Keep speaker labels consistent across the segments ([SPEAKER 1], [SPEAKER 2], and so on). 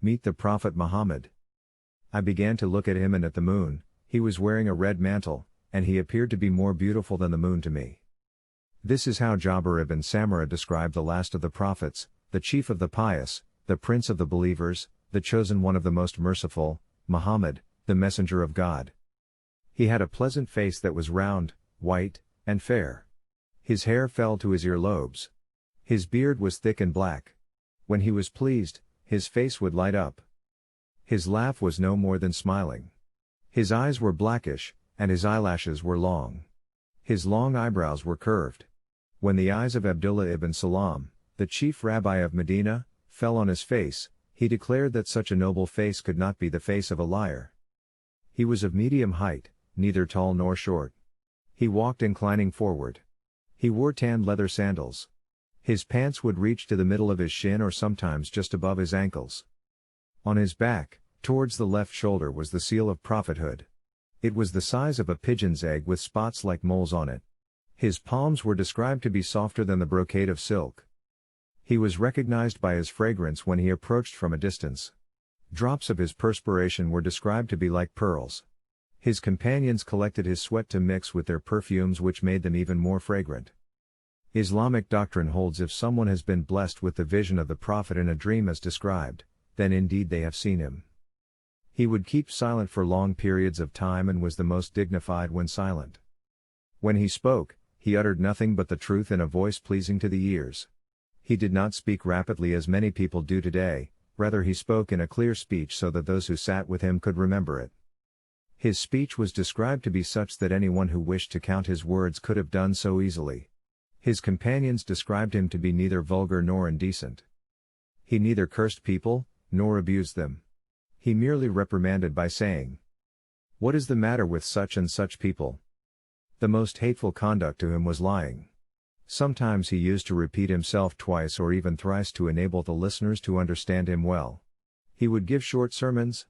[SPEAKER 1] Meet the Prophet Muhammad. I began to look at him and at the moon. He was wearing a red mantle, and he appeared to be more beautiful than the moon to me. This is how Jabir ibn Samura described the last of the prophets, the chief of the pious, the prince of the believers, the chosen one of the most merciful, Muhammad, the messenger of God. He had a pleasant face that was round, white, and fair. His hair fell to his earlobes. His beard was thick and black. When he was pleased, his face would light up. His laugh was no more than smiling. His eyes were blackish, and his eyelashes were long. His long eyebrows were curved. When the eyes of Abdullah ibn Salam, the chief rabbi of Medina, fell on his face, he declared that such a noble face could not be the face of a liar. He was of medium height, neither tall nor short. He walked inclining forward. He wore tanned leather sandals. His pants would reach to the middle of his shin or sometimes just above his ankles. On his back, towards the left shoulder was the seal of prophethood. It was the size of a pigeon's egg with spots like moles on it. His palms were described to be softer than the brocade of silk. He was recognized by his fragrance when he approached from a distance. Drops of his perspiration were described to be like pearls. His companions collected his sweat to mix with their perfumes, which made them even more fragrant. Islamic doctrine holds if someone has been blessed with the vision of the Prophet in a dream as described, then indeed they have seen him. He would keep silent for long periods of time and was the most dignified when silent. When he spoke, he uttered nothing but the truth in a voice pleasing to the ears. He did not speak rapidly as many people do today, rather he spoke in a clear speech so that those who sat with him could remember it. His speech was described to be such that anyone who wished to count his words could have done so easily. His companions described him to be neither vulgar nor indecent. He neither cursed people, nor abused them. He merely reprimanded by saying, "What is the matter with such and such people?" The most hateful conduct to him was lying. Sometimes he used to repeat himself twice or even thrice to enable the listeners to understand him well. He would give short sermons.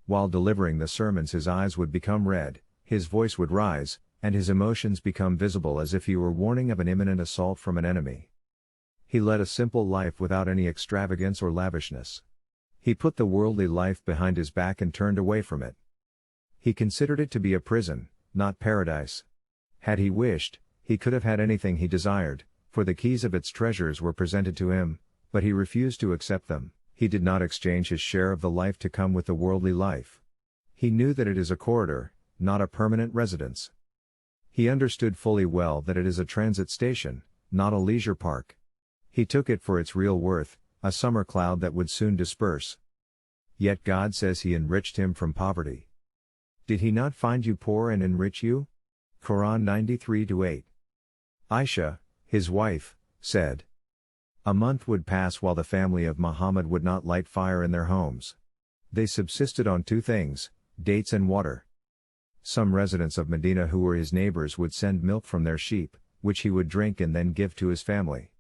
[SPEAKER 1] While delivering the sermons his eyes would become red, his voice would rise, and his emotions become visible as if he were warning of an imminent assault from an enemy. He led a simple life without any extravagance or lavishness. He put the worldly life behind his back and turned away from it. He considered it to be a prison, not paradise. Had he wished, he could have had anything he desired, for the keys of its treasures were presented to him, but he refused to accept them. He did not exchange his share of the life to come with the worldly life. He knew that it is a corridor, not a permanent residence. He understood fully well that it is a transit station, not a leisure park. He took it for its real worth, a summer cloud that would soon disperse. Yet God says he enriched him from poverty. Did he not find you poor and enrich you? Quran 93-8. Aisha, his wife, said, "A month would pass while the family of Muhammad would not light fire in their homes. They subsisted on two things, dates and water. Some residents of Medina who were his neighbors would send milk from their sheep, which he would drink and then give to his family."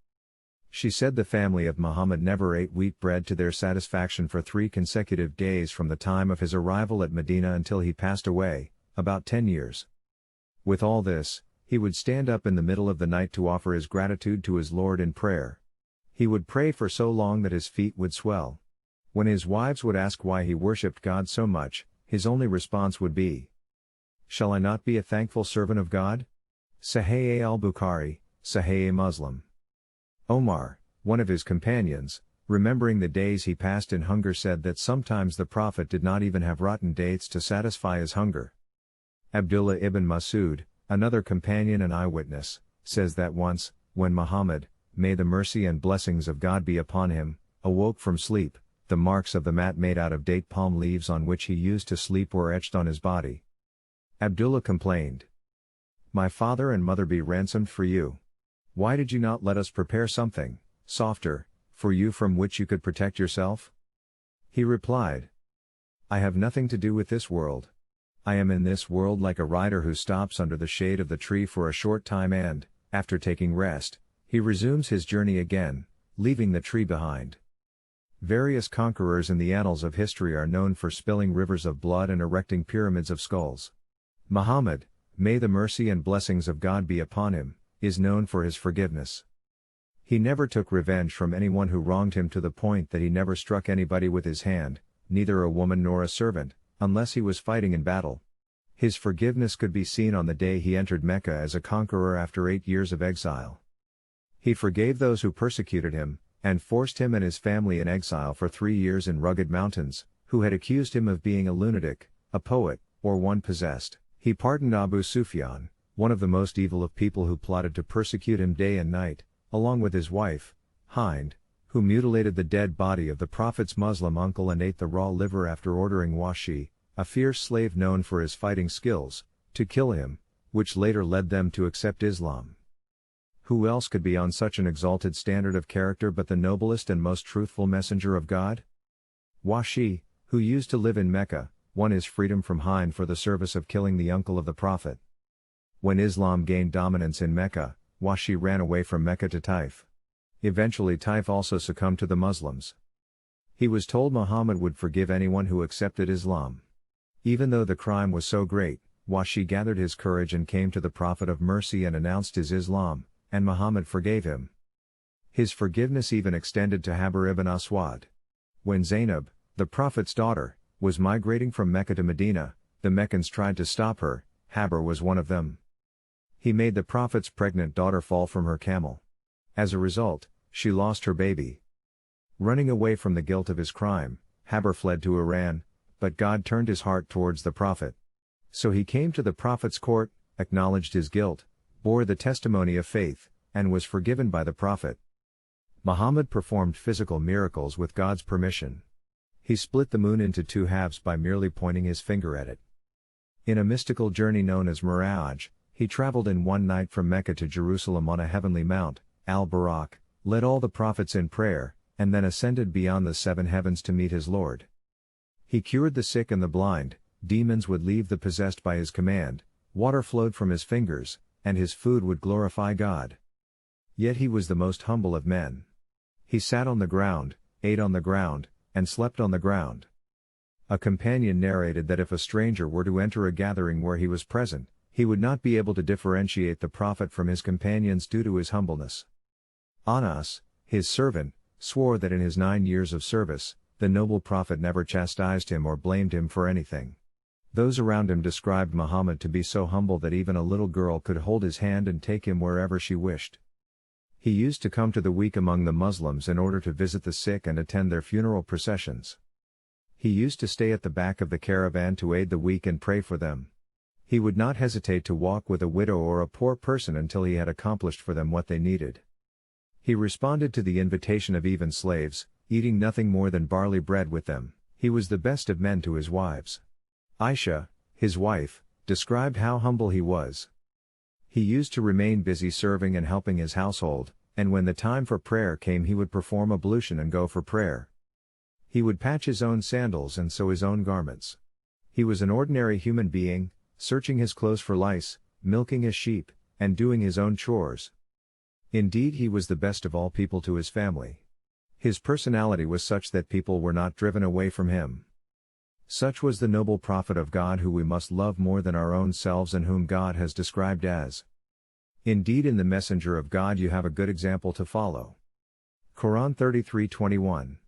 [SPEAKER 1] She said the family of Muhammad never ate wheat bread to their satisfaction for 3 consecutive days from the time of his arrival at Medina until he passed away, about 10 years. With all this, he would stand up in the middle of the night to offer his gratitude to his Lord in prayer. He would pray for so long that his feet would swell. When his wives would ask why he worshipped God so much, his only response would be, "Shall I not be a thankful servant of God?" Sahih al-Bukhari, Sahih Muslim. Omar, one of his companions, remembering the days he passed in hunger, said that sometimes the Prophet did not even have rotten dates to satisfy his hunger. Abdullah ibn Masud, another companion and eyewitness, says that once, when Muhammad, may the mercy and blessings of God be upon him, awoke from sleep, the marks of the mat made out of date palm leaves on which he used to sleep were etched on his body. Abdullah complained, "My father and mother be ransomed for you. Why did you not let us prepare something, softer, for you from which you could protect yourself?" He replied, "I have nothing to do with this world. I am in this world like a rider who stops under the shade of the tree for a short time and, after taking rest, he resumes his journey again, leaving the tree behind." Various conquerors in the annals of history are known for spilling rivers of blood and erecting pyramids of skulls. Muhammad, may the mercy and blessings of God be upon him, is known for his forgiveness. He never took revenge from anyone who wronged him, to the point that he never struck anybody with his hand, neither a woman nor a servant, unless he was fighting in battle. His forgiveness could be seen on the day he entered Mecca as a conqueror after 8 years of exile. He forgave those who persecuted him, and forced him and his family in exile for 3 years in rugged mountains, who had accused him of being a lunatic, a poet, or one possessed. He pardoned Abu Sufyan, one of the most evil of people who plotted to persecute him day and night, along with his wife, Hind, who mutilated the dead body of the Prophet's Muslim uncle and ate the raw liver after ordering Washi, a fierce slave known for his fighting skills, to kill him, which later led them to accept Islam. Who else could be on such an exalted standard of character but the noblest and most truthful messenger of God? Washi, who used to live in Mecca, won his freedom from Hind for the service of killing the uncle of the Prophet. When Islam gained dominance in Mecca, Washi ran away from Mecca to Taif. Eventually Taif also succumbed to the Muslims. He was told Muhammad would forgive anyone who accepted Islam. Even though the crime was so great, Washi gathered his courage and came to the Prophet of Mercy and announced his Islam, and Muhammad forgave him. His forgiveness even extended to Haber ibn Aswad. When Zainab, the Prophet's daughter, was migrating from Mecca to Medina, the Meccans tried to stop her. Haber was one of them. He made the Prophet's pregnant daughter fall from her camel. As a result, she lost her baby. Running away from the guilt of his crime, Haber fled to Iran, but God turned his heart towards the Prophet. So he came to the Prophet's court, acknowledged his guilt, bore the testimony of faith, and was forgiven by the Prophet. Muhammad performed physical miracles with God's permission. He split the moon into 2 halves by merely pointing his finger at it. In a mystical journey known as Miraj, he traveled in one night from Mecca to Jerusalem on a heavenly mount, Al-Barak, led all the prophets in prayer, and then ascended beyond the 7 heavens to meet his Lord. He cured the sick and the blind, demons would leave the possessed by his command, water flowed from his fingers, and his food would glorify God. Yet he was the most humble of men. He sat on the ground, ate on the ground, and slept on the ground. A companion narrated that if a stranger were to enter a gathering where he was present, he would not be able to differentiate the Prophet from his companions due to his humbleness. Anas, his servant, swore that in his 9 years of service, the noble Prophet never chastised him or blamed him for anything. Those around him described Muhammad to be so humble that even a little girl could hold his hand and take him wherever she wished. He used to come to the weak among the Muslims in order to visit the sick and attend their funeral processions. He used to stay at the back of the caravan to aid the weak and pray for them. He would not hesitate to walk with a widow or a poor person until he had accomplished for them what they needed. He responded to the invitation of even slaves, eating nothing more than barley bread with them. He was the best of men to his wives. Aisha, his wife, described how humble he was. He used to remain busy serving and helping his household, and when the time for prayer came he would perform ablution and go for prayer. He would patch his own sandals and sew his own garments. He was an ordinary human being, searching his clothes for lice, milking his sheep, and doing his own chores. Indeed, he was the best of all people to his family. His personality was such that people were not driven away from him. Such was the noble Prophet of God who we must love more than our own selves and whom God has described as. Indeed, in the Messenger of God you have a good example to follow. Quran 33:21.